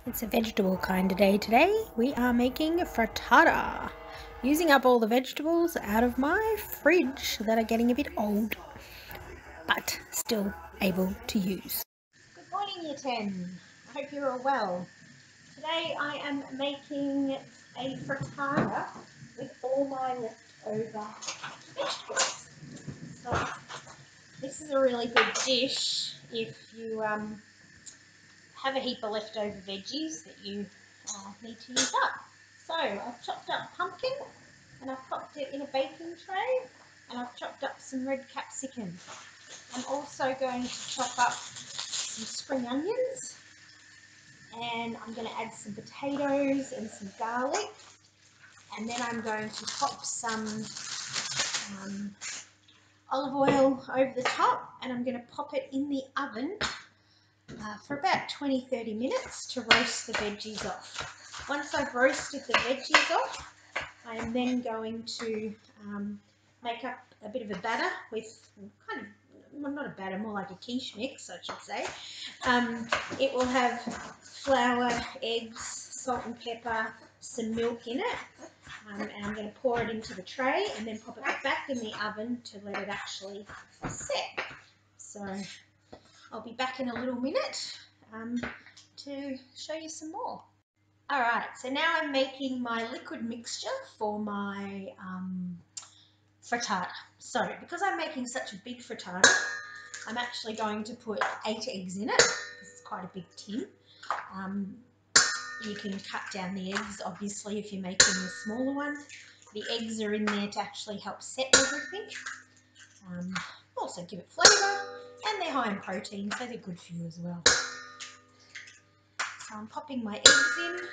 It's a vegetable kind of day today. We are making frittata, using up all the vegetables out of my fridge that are getting a bit old, but still able to use. Good morning, Year 10. I hope you're all well. Today I am making a frittata with all my leftover vegetables. So this is a really good dish if you have a heap of leftover veggies that you need to use up. So I've chopped up pumpkin and I've popped it in a baking tray, and I've chopped up some red capsicum. I'm also going to chop up some spring onions, and I'm going to add some potatoes and some garlic, and then I'm going to pop some olive oil over the top, and I'm going to pop it in the oven for about 20-30 minutes to roast the veggies off. Once I've roasted the veggies off, I am then going to make up a bit of a batter with kind of, well, not a batter, more like a quiche mix, I should say. It will have flour, eggs, salt and pepper, some milk in it, and I'm going to pour it into the tray and then pop it back in the oven to let it actually set. So I'll be back in a little minute to show you some more. Alright, so now I'm making my liquid mixture for my frittata. So because I'm making such a big frittata, I'm actually going to put 8 eggs in it. This is quite a big tin. You can cut down the eggs, obviously, if you're making the smaller one. The eggs are in there to actually help set everything. Also give it flavour, and they're high in protein, so they're good for you as well. So I'm popping my eggs in.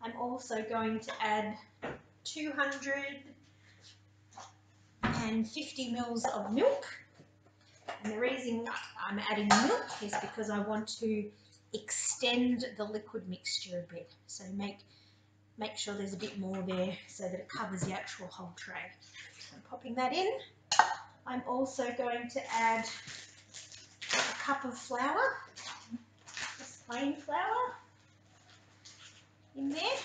I'm also going to add 250 mils of milk. And the reason I'm adding milk is because I want to extend the liquid mixture a bit. So make sure there's a bit more there so that it covers the actual whole tray. So I'm popping that in. I'm also going to add a cup of flour, just plain flour, in there.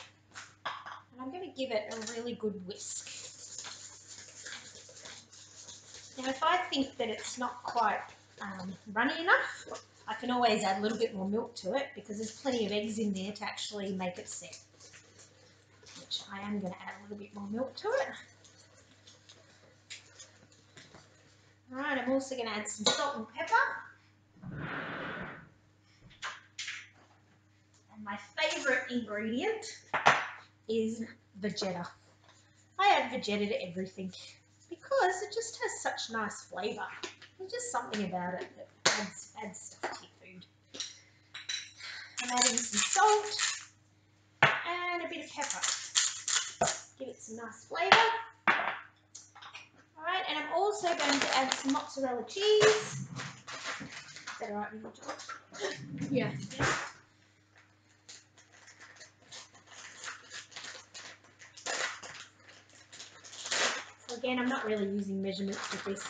And I'm going to give it a really good whisk. Now if I think that it's not quite runny enough, I can always add a little bit more milk to it because there's plenty of eggs in there to actually make it set. Which I am going to add a little bit more milk to it. Alright, I'm also going to add some salt and pepper. And my favourite ingredient is Frittata. I add Frittata to everything because it just has such nice flavour. There's just something about it that adds stuff to your food. I'm adding some salt and a bit of pepper. Give it some nice flavour. Alright, and I'm also going to add some mozzarella cheese. Is that alright with you, George? Yeah. So again, I'm not really using measurements with this.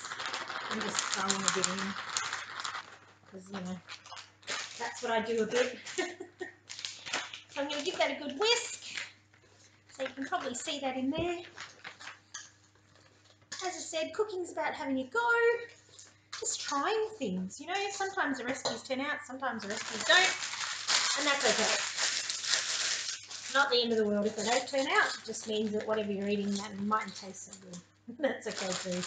I'm just throwing a bit in because, you know, that's what I do a bit. So I'm going to give that a good whisk. So you can probably see that in there. As I said, cooking's about having a go. Just trying things, you know. Sometimes the recipes turn out, sometimes the recipes don't, and that's okay. Not the end of the world if they don't turn out. It just means that whatever you're eating, that mightn't taste so good. That's okay too.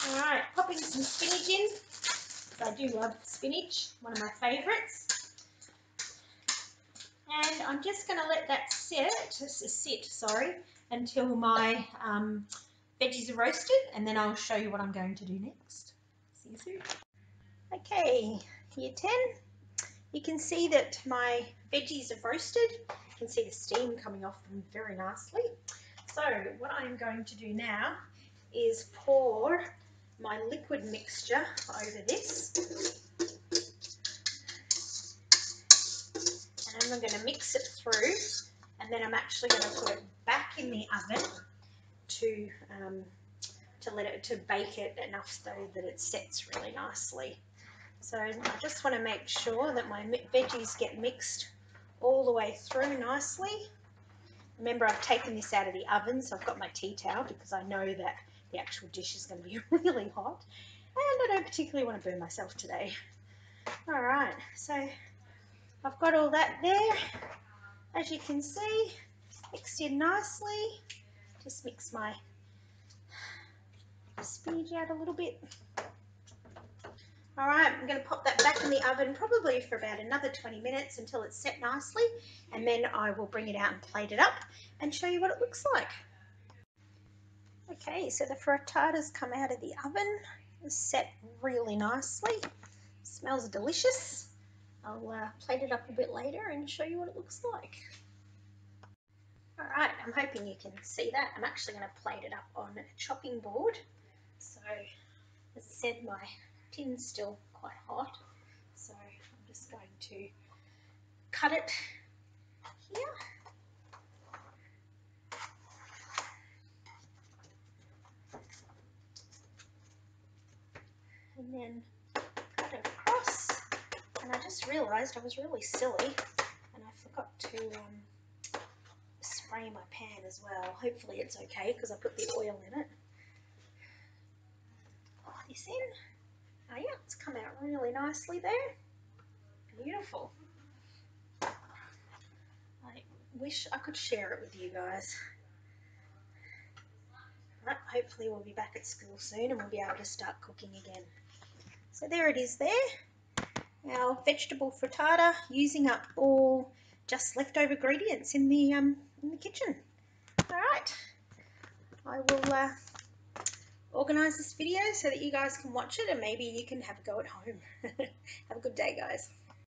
Alright, popping some spinach in. I do love spinach, one of my favourites. And I'm just going to let that sit until my veggies are roasted, and then I'll show you what I'm going to do next. See you soon. Okay, Year 10. You can see that my veggies are roasted. You can see the steam coming off them very nicely. So what I'm going to do now is pour my liquid mixture over this. And I'm going to mix it through, and then I'm actually going to put it back in the oven to bake it enough so that it sets really nicely. So I just want to make sure that my veggies get mixed all the way through nicely. Remember, I've taken this out of the oven, so I've got my tea towel because I know that the actual dish is going to be really hot. And I don't particularly want to burn myself today. All right, so I've got all that there. As you can see, mixed in nicely. Just mix my spinach out a little bit. All right, I'm going to pop that back in the oven probably for about another 20 minutes until it's set nicely, and then I will bring it out and plate it up and show you what it looks like. Okay, so the frittata's come out of the oven. It's set really nicely. Smells delicious. I'll plate it up a bit later and show you what it looks like. All right, I'm hoping you can see that. I'm actually going to plate it up on a chopping board. So, as I said, my tin's still quite hot. So I'm just going to cut it here. And then cut it across. And I just realised I was really silly and I forgot to spray my pan as well. Hopefully it's okay because I put the oil in it. Put this in. Oh yeah, it's come out really nicely there. Beautiful. I wish I could share it with you guys. But hopefully we'll be back at school soon and we'll be able to start cooking again. So there it is there. Our vegetable frittata, using up all just leftover ingredients in the kitchen. All right, I will organise this video so that you guys can watch it and maybe you can have a go at home. Have a good day, guys.